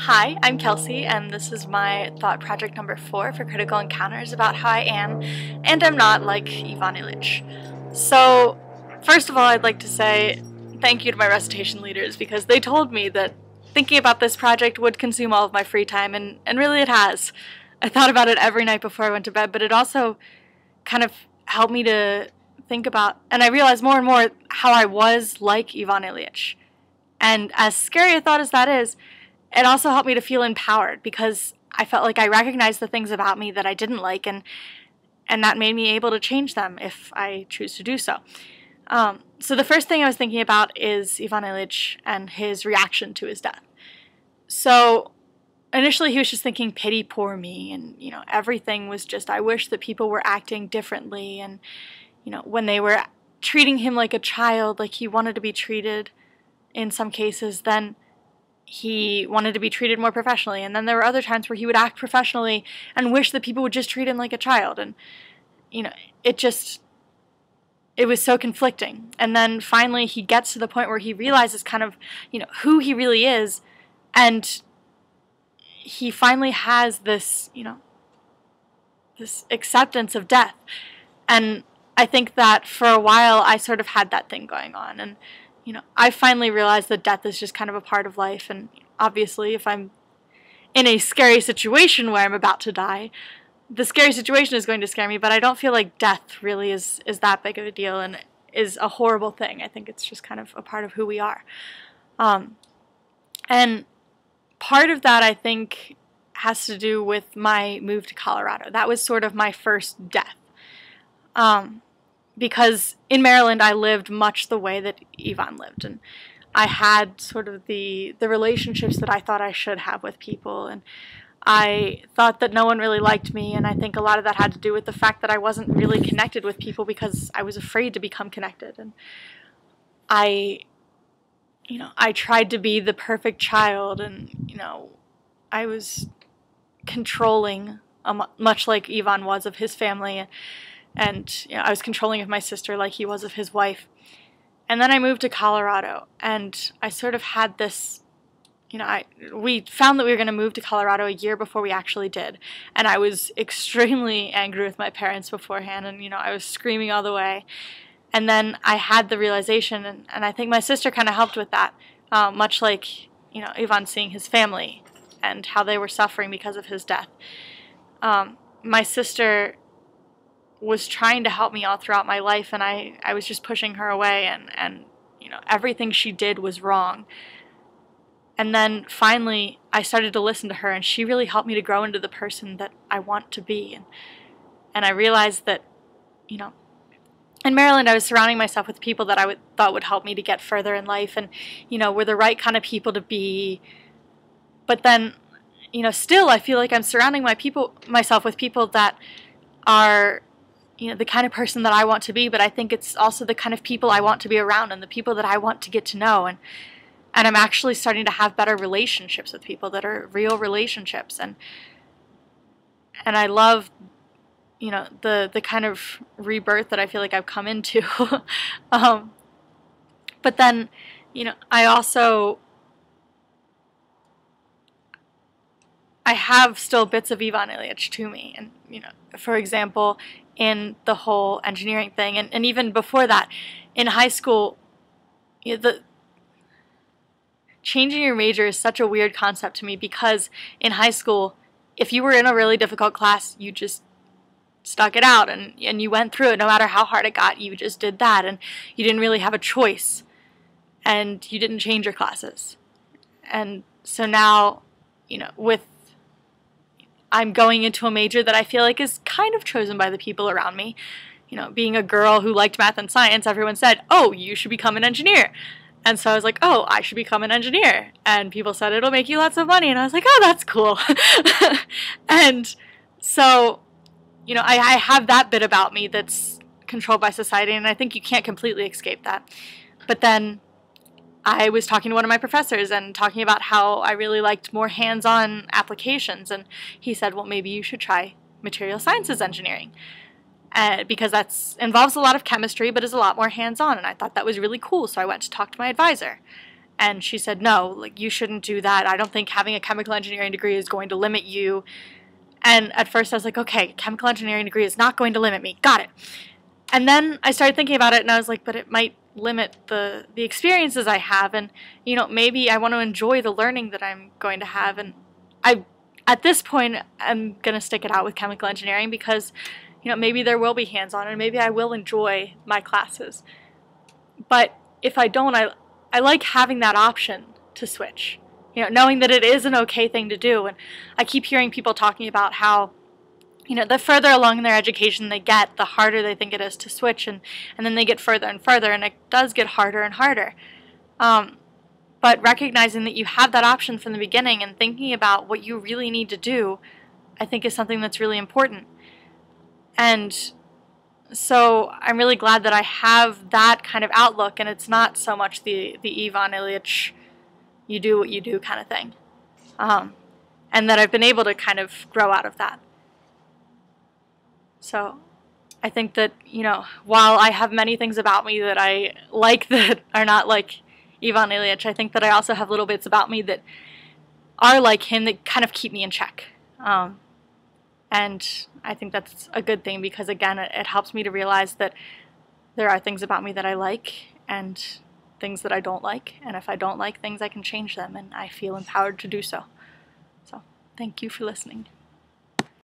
Hi, I'm Kelsey, and this is my thought project number 4 for Critical Encounters about how I am and am not like Ivan Ilych. So, first of all, I'd like to say thank you to my recitation leaders because they told me that thinking about this project would consume all of my free time, and really it has. I thought about it every night before I went to bed, but it also kind of helped me to think about, and I realized more and more how I was like Ivan Ilych. And as scary a thought as that is, it also helped me to feel empowered because I felt like I recognized the things about me that I didn't like, and that made me able to change them if I choose to do so. So the first thing I was thinking about is Ivan Ilych and his reaction to his death. So initially he was just thinking, pity poor me, and everything was just, I wish that people were acting differently, and when they were treating him like a child, like he wanted to be treated in some cases, then he wanted to be treated more professionally, and then there were other times where he would act professionally and wish that people would just treat him like a child, and it was so conflicting. And then finally he gets to the point where he realizes kind of who he really is, and he finally has this this acceptance of death. And I think that for a while I sort of had that thing going on, and I finally realized that death is just kind of a part of life, and obviously if I'm in a scary situation where I'm about to die, the scary situation is going to scare me, but I don't feel like death really is that big of a deal and is a horrible thing. I think it's just kind of a part of who we are. And part of that, I think, has to do with my move to Colorado. That was sort of my first death. Because in Maryland I lived much the way that Ivan lived, and I had sort of the relationships that I thought I should have with people, and I thought that no one really liked me, and I think a lot of that had to do with the fact that I wasn't really connected with people because I was afraid to become connected. And I tried to be the perfect child, and I was controlling, much like Ivan was of his family, and I was controlling of my sister like he was of his wife. And then I moved to Colorado, and I sort of had this, we found that we were going to move to Colorado a year before we actually did, and I was extremely angry with my parents beforehand, and I was screaming all the way. And then I had the realization, and I think my sister kind of helped with that, much like Ivan seeing his family and how they were suffering because of his death. My sister was trying to help me all throughout my life, and I was just pushing her away, and everything she did was wrong. And then finally I started to listen to her, and she really helped me to grow into the person that I want to be. And I realized that in Maryland I was surrounding myself with people that I thought would help me to get further in life, and were the right kind of people to be. But then still I feel like I'm surrounding myself with people that are the kind of person that I want to be, but I think it's also the kind of people I want to be around and the people that I want to get to know. And I'm actually starting to have better relationships with people that are real relationships. And I love, the kind of rebirth that I feel like I've come into. But then, I have still bits of Ivan Ilych to me. And, for example, in the whole engineering thing, and even before that, in high school, the changing your major is such a weird concept to me, because in high school, if you were in a really difficult class, you just stuck it out, and you went through it. No matter how hard it got, you just did that, and you didn't really have a choice, and you didn't change your classes. And so now, I'm going into a major that I feel like is kind of chosen by the people around me. Being a girl who liked math and science, everyone said, oh, you should become an engineer. And so I was like, oh, I should become an engineer. And people said, it'll make you lots of money. And I was like, oh, that's cool. And so, I have that bit about me that's controlled by society, and I think you can't completely escape that. But then I was talking to one of my professors and talking about how I really liked more hands-on applications, and he said, well, maybe you should try material sciences engineering, because that involves a lot of chemistry but is a lot more hands-on. And I thought that was really cool, so I went to talk to my advisor, And she said, no, like, you shouldn't do that. I don't think having a chemical engineering degree is going to limit you. And at first I was like, okay, chemical engineering degree is not going to limit me. Got it. And then I started thinking about it, and I was like, but it might limit the experiences I have, and, you know, maybe I want to enjoy the learning that I'm going to have. And at this point, I'm going to stick it out with chemical engineering because, you know, maybe there will be hands-on, and maybe I will enjoy my classes. But if I don't, I like having that option to switch, you know, knowing that it is an okay thing to do. And I keep hearing people talking about how, you know, the further along in their education they get, the harder they think it is to switch, and then they get further and further, and it does get harder and harder. But recognizing that you have that option from the beginning and thinking about what you really need to do, I think is something that's really important. And so I'm really glad that I have that kind of outlook, and it's not so much the Ivan Ilych, you do what you do kind of thing. And that I've been able to kind of grow out of that. So I think that, you know, while I have many things about me that I like that are not like Ivan Ilych, I think that I also have little bits about me that are like him that kind of keep me in check. And I think that's a good thing because, again, it helps me to realize that there are things about me that I like and things that I don't like. And if I don't like things, I can change them, and I feel empowered to do so. So thank you for listening.